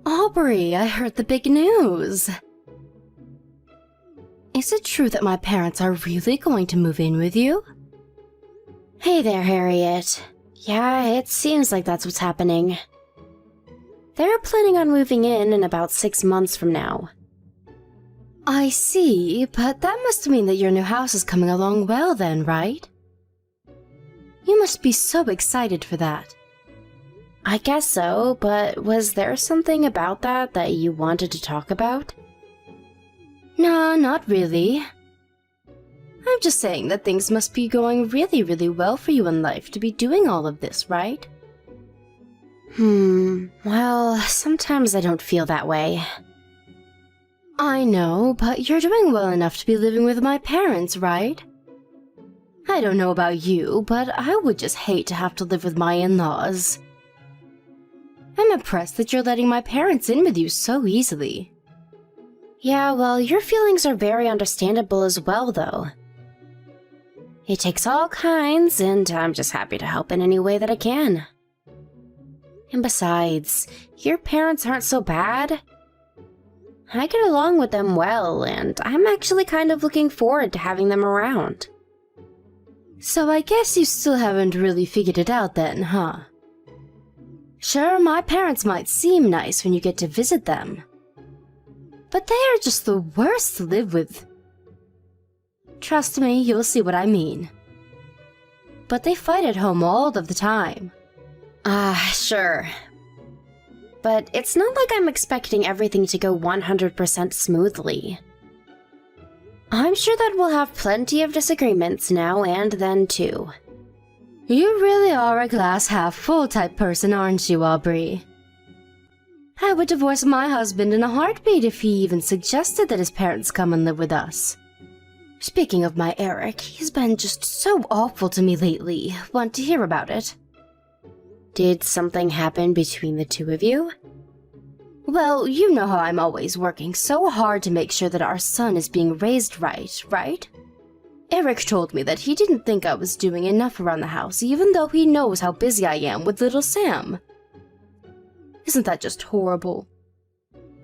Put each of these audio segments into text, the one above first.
Aubrey, I heard the big news. Is it true that my parents are really going to move in with you? Hey there, Harriet. Yeah, it seems like that's what's happening. They're planning on moving in about 6 months from now. I see, but that must mean that your new house is coming along well then, right? You must be so excited for that. I guess so, but was there something about that you wanted to talk about? Nah, not really. I'm just saying that things must be going really, really well for you in life to be doing all of this, right? Well, sometimes I don't feel that way. I know, but you're doing well enough to be living with my parents, right? I don't know about you, but I would just hate to have to live with my in-laws. I'm impressed that you're letting my parents in with you so easily. Yeah, well, your feelings are very understandable as well, though. It takes all kinds, and I'm just happy to help in any way that I can. And besides, your parents aren't so bad. I get along with them well, and I'm actually kind of looking forward to having them around. So I guess you still haven't really figured it out then, huh? Sure, my parents might seem nice when you get to visit them, but they are just the worst to live with. Trust me, you'll see what I mean. But they fight at home all of the time. Sure. But it's not like I'm expecting everything to go 100% smoothly. I'm sure that we'll have plenty of disagreements now and then, too. You really are a glass-half-full type person, aren't you, Aubrey? I would divorce my husband in a heartbeat if he even suggested that his parents come and live with us. Speaking of my Eric, he's been just so awful to me lately. Want to hear about it? Did something happen between the two of you? Well, you know how I'm always working so hard to make sure that our son is being raised right? Eric told me that he didn't think I was doing enough around the house, even though he knows how busy I am with little Sam. Isn't that just horrible?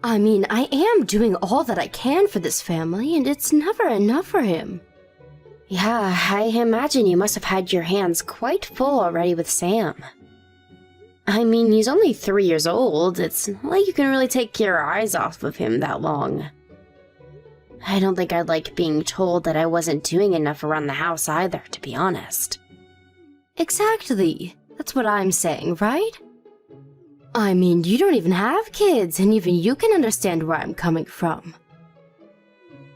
I mean, I am doing all that I can for this family, and it's never enough for him. Yeah, I imagine you must have had your hands quite full already with Sam. I mean, he's only 3 years old. It's not like you can really take your eyes off of him that long. I don't think I'd like being told that I wasn't doing enough around the house either, to be honest. Exactly. That's what I'm saying, right? I mean, you don't even have kids, and even you can understand where I'm coming from.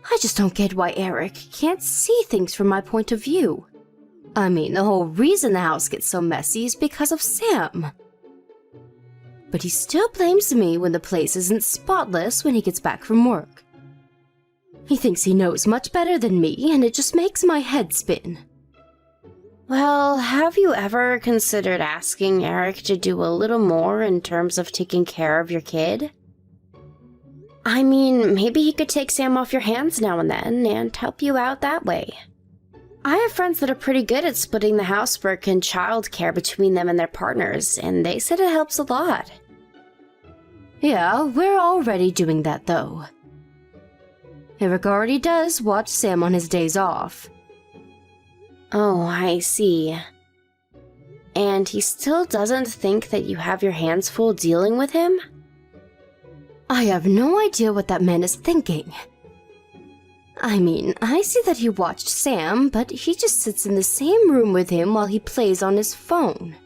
I just don't get why Eric can't see things from my point of view. I mean, the whole reason the house gets so messy is because of Sam. But he still blames me when the place isn't spotless when he gets back from work. He thinks he knows much better than me, and it just makes my head spin. Well, have you ever considered asking Eric to do a little more in terms of taking care of your kid? I mean, maybe he could take Sam off your hands now and then and help you out that way. I have friends that are pretty good at splitting the housework and childcare between them and their partners, and they said it helps a lot. Yeah, we're already doing that, though. Eric already does watch Sam on his days off. Oh, I see. And he still doesn't think that you have your hands full dealing with him? I have no idea what that man is thinking. I mean, I see that he watched Sam, but he just sits in the same room with him while he plays on his phone.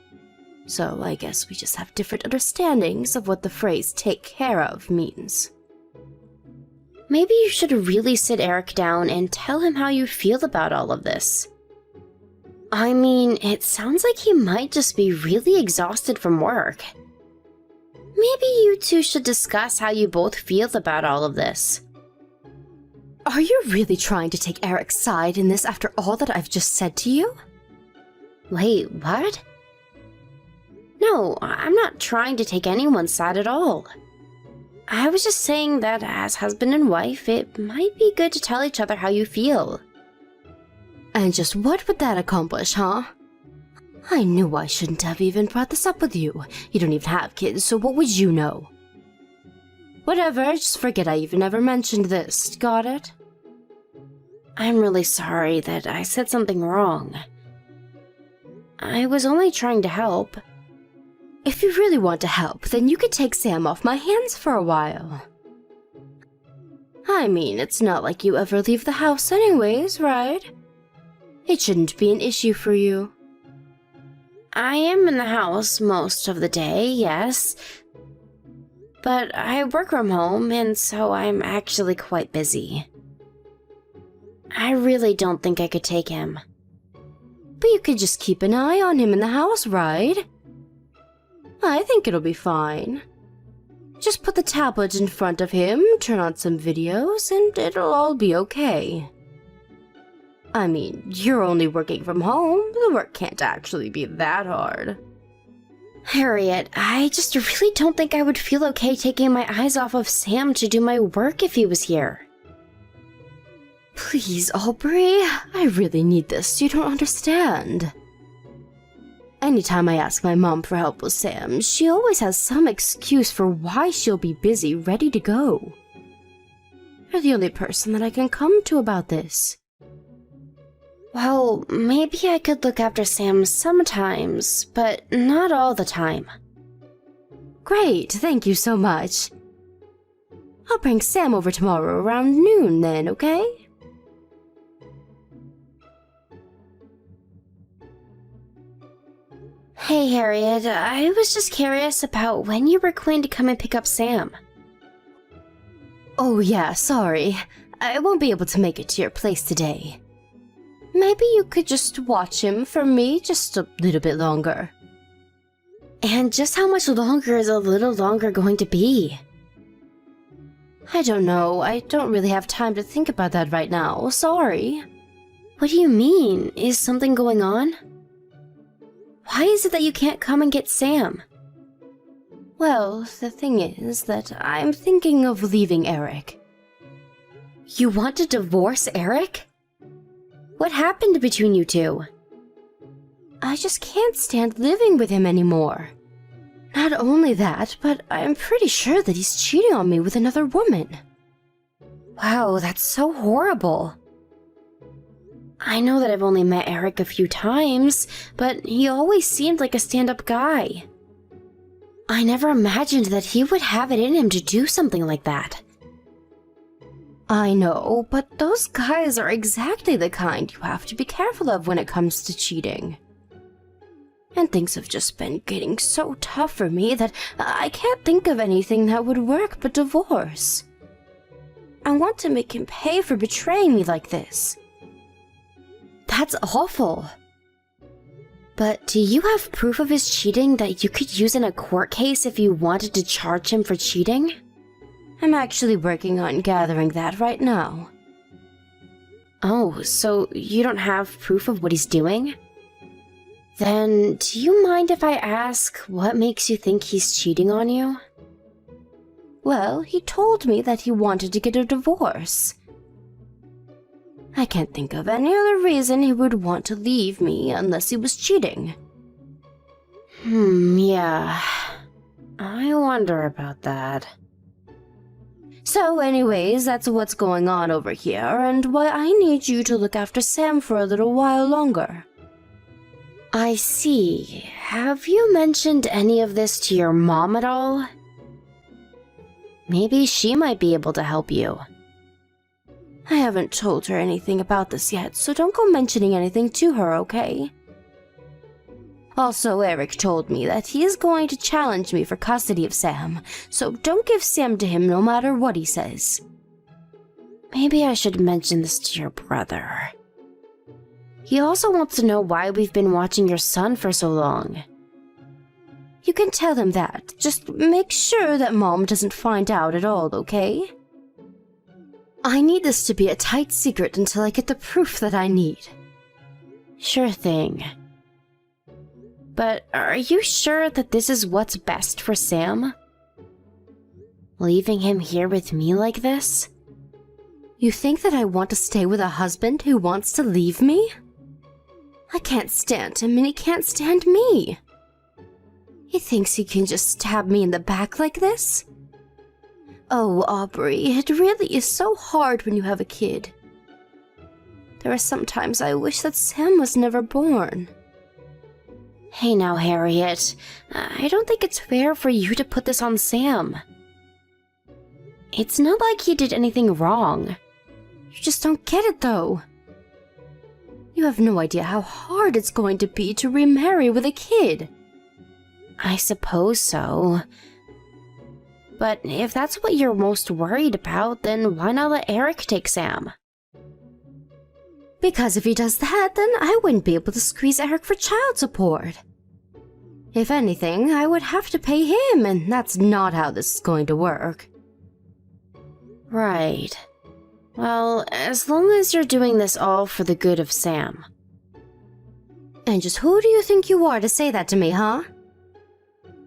So I guess we just have different understandings of what the phrase "take care of" means. Maybe you should really sit Eric down and tell him how you feel about all of this. I mean, it sounds like he might just be really exhausted from work. Maybe you two should discuss how you both feel about all of this. Are you really trying to take Eric's side in this after all that I've just said to you? Wait, what? No, I'm not trying to take anyone's side at all. I was just saying that as husband and wife, it might be good to tell each other how you feel. And just what would that accomplish, huh? I knew I shouldn't have even brought this up with you. You don't even have kids, so what would you know? Whatever, just forget I even ever mentioned this. Got it? I'm really sorry that I said something wrong. I was only trying to help. If you really want to help, then you could take Sam off my hands for a while. I mean, it's not like you ever leave the house anyways, right? It shouldn't be an issue for you. I am in the house most of the day, yes. But I work from home, and so I'm actually quite busy. I really don't think I could take him. But you could just keep an eye on him in the house, right? I think it'll be fine. Just put the tablet in front of him, turn on some videos, and it'll all be okay. I mean, you're only working from home. The work can't actually be that hard. Harriet, I just really don't think I would feel okay taking my eyes off of Sam to do my work if he was here. Please, Aubrey, I really need this. You don't understand. Anytime I ask my mom for help with Sam, she always has some excuse for why she'll be busy, ready to go. You're the only person that I can come to about this. Well, maybe I could look after Sam sometimes, but not all the time. Great, thank you so much. I'll bring Sam over tomorrow around noon then, okay? Hey, Harriet, I was just curious about when you were going to come and pick up Sam. Oh yeah, sorry. I won't be able to make it to your place today. Maybe you could just watch him for me just a little bit longer. And just how much longer is a little longer going to be? I don't know. I don't really have time to think about that right now. Sorry. What do you mean? Is something going on? Why is it that you can't come and get Sam? Well, the thing is that I'm thinking of leaving Eric. You want to divorce Eric? What happened between you two? I just can't stand living with him anymore. Not only that, but I'm pretty sure that he's cheating on me with another woman. Wow, that's so horrible. I know that I've only met Eric a few times, but he always seemed like a stand-up guy. I never imagined that he would have it in him to do something like that. I know, but those guys are exactly the kind you have to be careful of when it comes to cheating. And things have just been getting so tough for me that I can't think of anything that would work but divorce. I want to make him pay for betraying me like this. That's awful. But do you have proof of his cheating that you could use in a court case if you wanted to charge him for cheating? I'm actually working on gathering that right now. Oh, so you don't have proof of what he's doing? Then, do you mind if I ask what makes you think he's cheating on you? Well, he told me that he wanted to get a divorce. I can't think of any other reason he would want to leave me unless he was cheating. Yeah. I wonder about that. So anyways, that's what's going on over here, and why I need you to look after Sam for a little while longer. I see. Have you mentioned any of this to your mom at all? Maybe she might be able to help you. I haven't told her anything about this yet, so don't go mentioning anything to her, okay? Also, Eric told me that he is going to challenge me for custody of Sam, so don't give Sam to him no matter what he says. Maybe I should mention this to your brother. He also wants to know why we've been watching your son for so long. You can tell him that. Just make sure that Mom doesn't find out at all, okay? I need this to be a tight secret until I get the proof that I need. Sure thing. But are you sure that this is what's best for Sam? Leaving him here with me like this? You think that I want to stay with a husband who wants to leave me? I can't stand him and he can't stand me. He thinks he can just stab me in the back like this? Oh, Aubrey, it really is so hard when you have a kid. There are some times I wish that Sam was never born. Hey now, Harriet. I don't think it's fair for you to put this on Sam. It's not like he did anything wrong. You just don't get it, though. You have no idea how hard it's going to be to remarry with a kid. I suppose so. But if that's what you're most worried about, then why not let Eric take Sam? Because if he does that, then I wouldn't be able to squeeze Eric for child support. If anything, I would have to pay him, and that's not how this is going to work. Right. Well, as long as you're doing this all for the good of Sam. And just who do you think you are to say that to me, huh?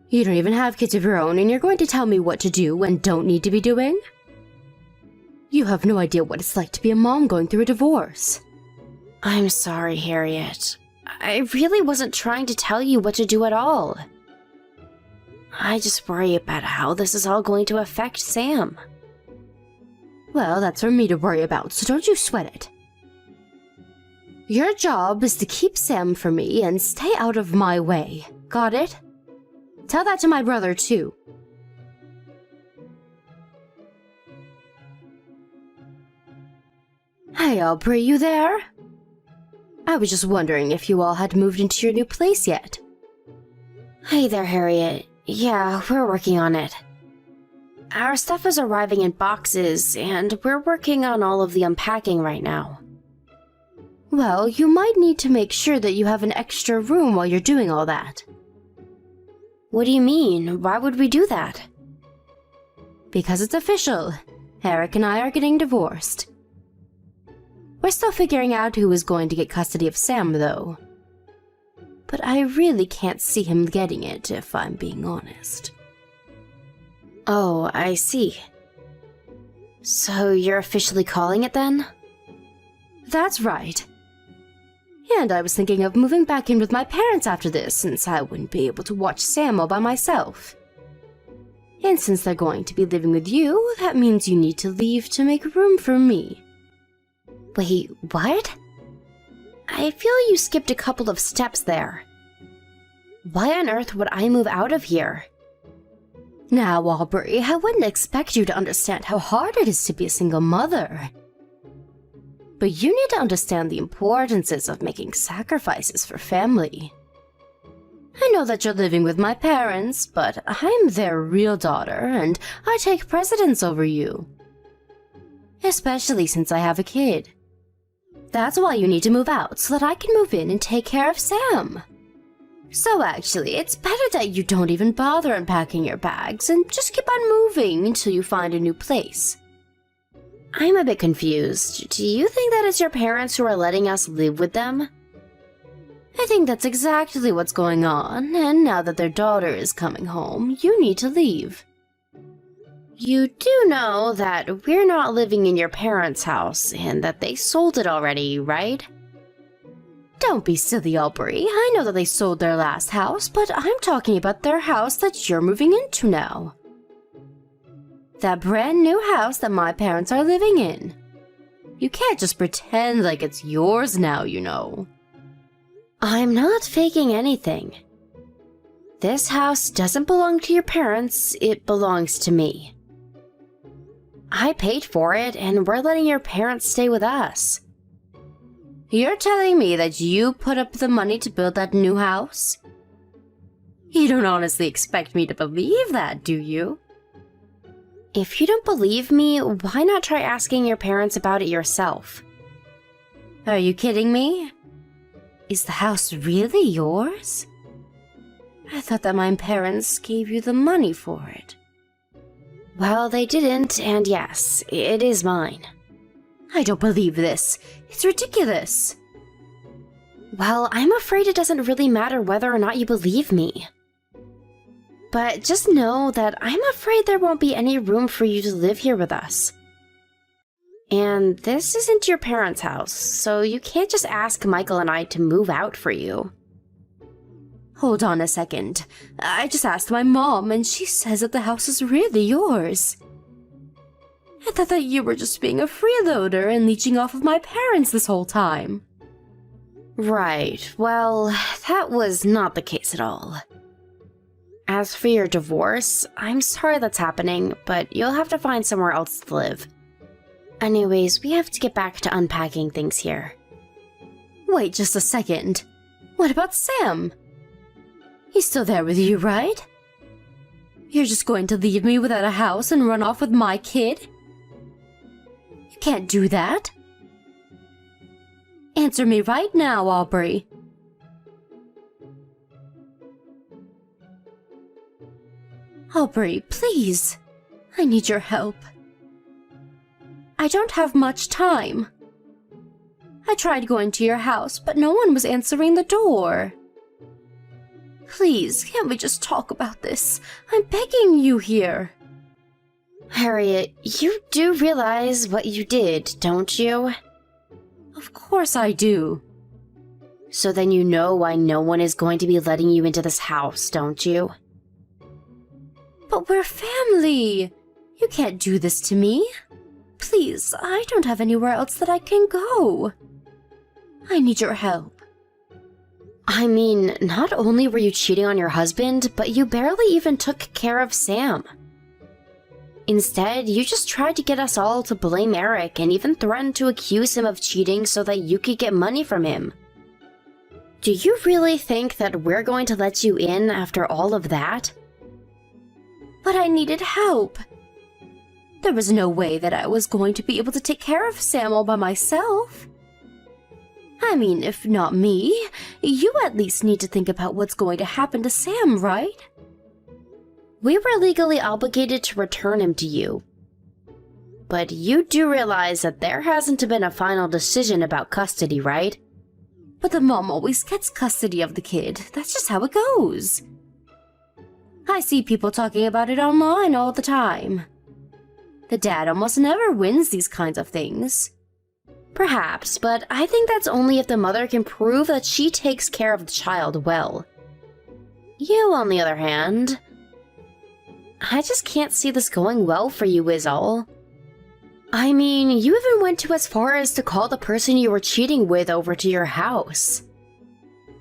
You don't even have kids of your own, and you're going to tell me what to do and don't need to be doing? You have no idea what it's like to be a mom going through a divorce. I'm sorry, Harriet. I really wasn't trying to tell you what to do at all. I just worry about how this is all going to affect Sam. Well, that's for me to worry about, so don't you sweat it. Your job is to keep Sam for me and stay out of my way. Got it? Tell that to my brother, too. Hey, Aubrey, you there? I was just wondering if you all had moved into your new place yet. Hey there, Harriet. Yeah, we're working on it. Our stuff is arriving in boxes, and we're working on all of the unpacking right now. Well, you might need to make sure that you have an extra room while you're doing all that. What do you mean? Why would we do that? Because it's official. Eric and I are getting divorced. We're still figuring out who is going to get custody of Sam, though. But I really can't see him getting it, if I'm being honest. Oh, I see. So you're officially calling it then? That's right. And I was thinking of moving back in with my parents after this, since I wouldn't be able to watch Sam all by myself. And since they're going to be living with you, that means you need to leave to make room for me. Wait, what? I feel you skipped a couple of steps there. Why on earth would I move out of here? Now, Aubrey, I wouldn't expect you to understand how hard it is to be a single mother. But you need to understand the importances of making sacrifices for family. I know that you're living with my parents, but I'm their real daughter, and I take precedence over you. Especially since I have a kid. That's why you need to move out, so that I can move in and take care of Sam. So actually, it's better that you don't even bother unpacking your bags and just keep on moving until you find a new place. I'm a bit confused. Do you think that it's your parents who are letting us live with them? I think that's exactly what's going on, and now that their daughter is coming home, you need to leave. You do know that we're not living in your parents' house and that they sold it already, right? Don't be silly, Aubrey. I know that they sold their last house, but I'm talking about their house that you're moving into now. That brand new house that my parents are living in. You can't just pretend like it's yours now, you know. I'm not faking anything. This house doesn't belong to your parents, it belongs to me. I paid for it, and we're letting your parents stay with us. You're telling me that you put up the money to build that new house? You don't honestly expect me to believe that, do you? If you don't believe me, why not try asking your parents about it yourself? Are you kidding me? Is the house really yours? I thought that my parents gave you the money for it. Well, they didn't, and yes, it is mine. I don't believe this. It's ridiculous. Well, I'm afraid it doesn't really matter whether or not you believe me. But just know that I'm afraid there won't be any room for you to live here with us. And this isn't your parents' house, so you can't just ask Michael and I to move out for you. Hold on a second. I just asked my mom, and she says that the house is really yours. I thought that you were just being a freeloader and leeching off of my parents this whole time. Right, well, that was not the case at all. As for your divorce, I'm sorry that's happening, but you'll have to find somewhere else to live. Anyways, we have to get back to unpacking things here. Wait just a second. What about Sam? He's still there with you, right? You're just going to leave me without a house and run off with my kid? You can't do that. Answer me right now, Aubrey. Aubrey, please. I need your help. I don't have much time. I tried going to your house, but no one was answering the door. Please, can't we just talk about this? I'm begging you here. Harriet, you do realize what you did, don't you? Of course I do. So then you know why no one is going to be letting you into this house, don't you? But we're family. You can't do this to me. Please, I don't have anywhere else that I can go. I need your help. I mean, not only were you cheating on your husband, but you barely even took care of Sam. Instead, you just tried to get us all to blame Eric and even threatened to accuse him of cheating so that you could get money from him. Do you really think that we're going to let you in after all of that? But I needed help. There was no way that I was going to be able to take care of Sam all by myself. I mean, if not me, you at least need to think about what's going to happen to Sam, right? We were legally obligated to return him to you. But you do realize that there hasn't been a final decision about custody, right? But the mom always gets custody of the kid. That's just how it goes. I see people talking about it online all the time. The dad almost never wins these kinds of things. Perhaps, but I think that's only if the mother can prove that she takes care of the child well. You, on the other hand, I just can't see this going well for you is all. I mean, you even went to as far as to call the person you were cheating with over to your house.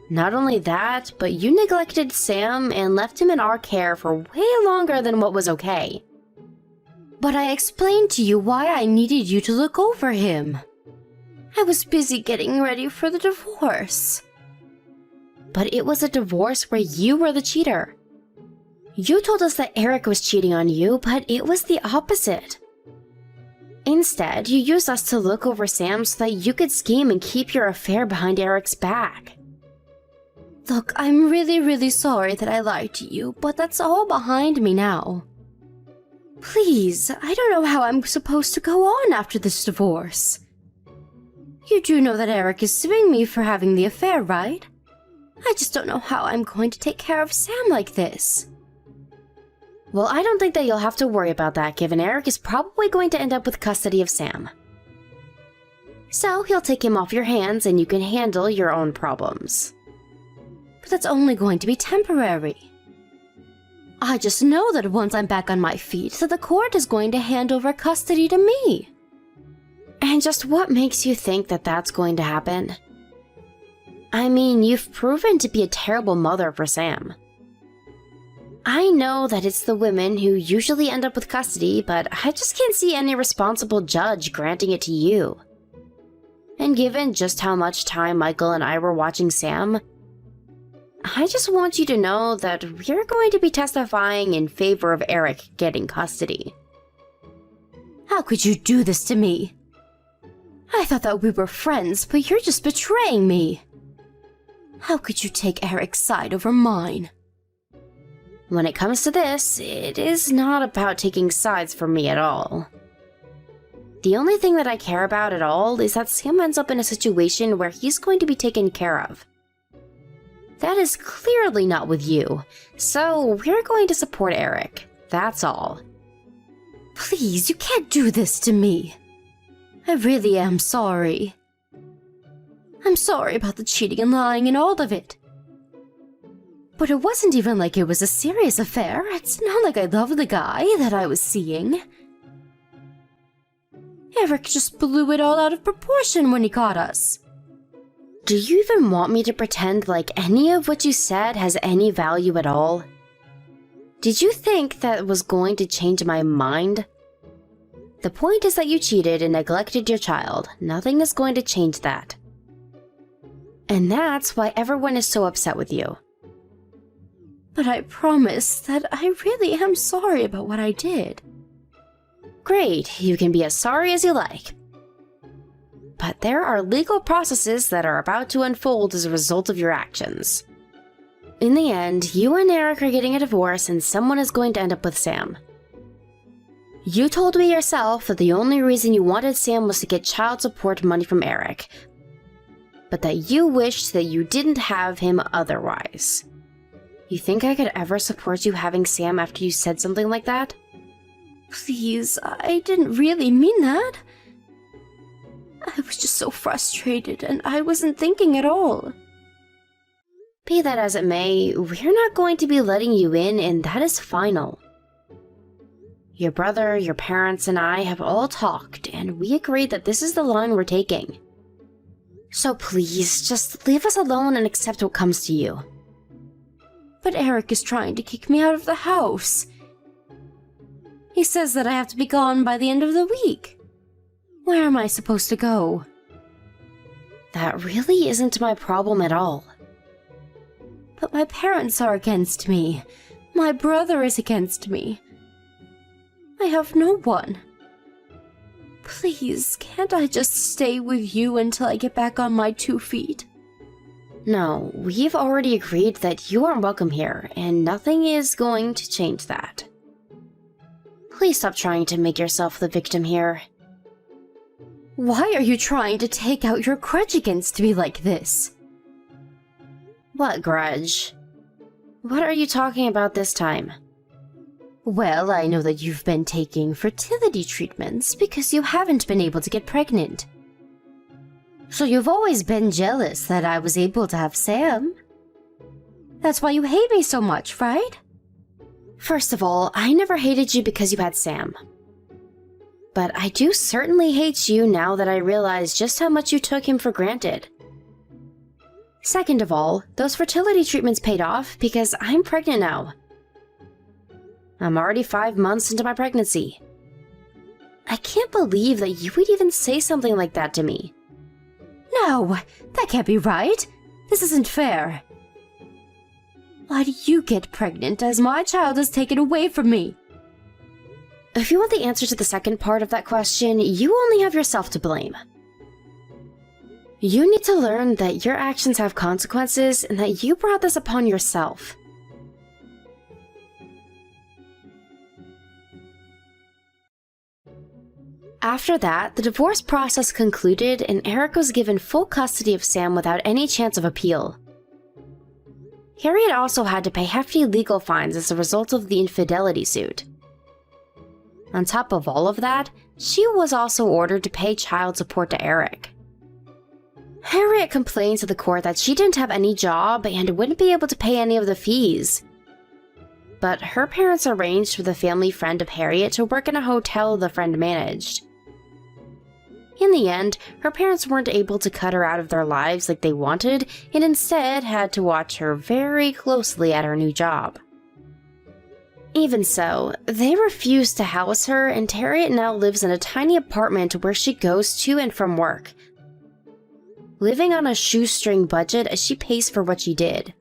Not only that, but you neglected Sam and left him in our care for way longer than what was okay. But I explained to you why I needed you to look over him. I was busy getting ready for the divorce. But it was a divorce where you were the cheater. You told us that Eric was cheating on you, but it was the opposite. Instead, you used us to look over Sam so that you could scheme and keep your affair behind Eric's back. Look, I'm really sorry that I lied to you, but that's all behind me now. Please, I don't know how I'm supposed to go on after this divorce. You do know that Eric is suing me for having the affair, right? I just don't know how I'm going to take care of Sam like this. Well, I don't think that you'll have to worry about that, given Eric is probably going to end up with custody of Sam. So he'll take him off your hands and you can handle your own problems. But that's only going to be temporary. I just know that once I'm back on my feet, that the court is going to hand over custody to me. And just what makes you think that that's going to happen? I mean, you've proven to be a terrible mother for Sam. I know that it's the women who usually end up with custody, but I just can't see any responsible judge granting it to you. And given just how much time Michael and I were watching Sam, I just want you to know that we're going to be testifying in favor of Eric getting custody. How could you do this to me? I thought that we were friends, but you're just betraying me. How could you take Eric's side over mine? When it comes to this, it is not about taking sides from me at all. The only thing that I care about at all is that Sam ends up in a situation where he's going to be taken care of. That is clearly not with you, so we're going to support Eric, that's all. Please, you can't do this to me. I really am sorry. I'm sorry about the cheating and lying and all of it. But it wasn't even like it was a serious affair. It's not like I loved the guy that I was seeing. Eric just blew it all out of proportion when he caught us. Do you even want me to pretend like any of what you said has any value at all? Did you think that was going to change my mind? The point is that you cheated and neglected your child. Nothing is going to change that. And that's why everyone is so upset with you. But I promise that I really am sorry about what I did. Great, you can be as sorry as you like. But there are legal processes that are about to unfold as a result of your actions. In the end, you and Eric are getting a divorce and someone is going to end up with Sam. You told me yourself that the only reason you wanted Sam was to get child support money from Eric, but that you wished that you didn't have him otherwise. You think I could ever support you having Sam after you said something like that? Please, I didn't really mean that. I was just so frustrated and I wasn't thinking at all. Be that as it may, we're not going to be letting you in, and that is final. Your brother, your parents, and I have all talked, and we agreed that this is the line we're taking. So please, just leave us alone and accept what comes to you. But Eric is trying to kick me out of the house. He says that I have to be gone by the end of the week. Where am I supposed to go? That really isn't my problem at all. But my parents are against me. My brother is against me. I have no one. Please, can't I just stay with you until I get back on my 2 feet? No, we've already agreed that you aren't welcome here, and nothing is going to change that. Please stop trying to make yourself the victim here. Why are you trying to take out your grudge against me like this? What grudge? What are you talking about this time? Well, I know that you've been taking fertility treatments because you haven't been able to get pregnant. So you've always been jealous that I was able to have Sam. That's why you hate me so much, right? First of all, I never hated you because you had Sam. But I do certainly hate you now that I realize just how much you took him for granted. Second of all, those fertility treatments paid off because I'm pregnant now. I'm already 5 months into my pregnancy. I can't believe that you would even say something like that to me. No, that can't be right. This isn't fair. Why do you get pregnant as my child is taken away from me? If you want the answer to the second part of that question, you only have yourself to blame. You need to learn that your actions have consequences and that you brought this upon yourself. After that, the divorce process concluded and Eric was given full custody of Sam without any chance of appeal. Harriet also had to pay hefty legal fines as a result of the infidelity suit. On top of all of that, she was also ordered to pay child support to Eric. Harriet complained to the court that she didn't have any job and wouldn't be able to pay any of the fees. But her parents arranged for the family friend of Harriet to work in a hotel the friend managed. In the end, her parents weren't able to cut her out of their lives like they wanted, and instead had to watch her very closely at her new job. Even so, they refused to house her, and Harriet now lives in a tiny apartment where she goes to and from work, living on a shoestring budget as she pays for what she did.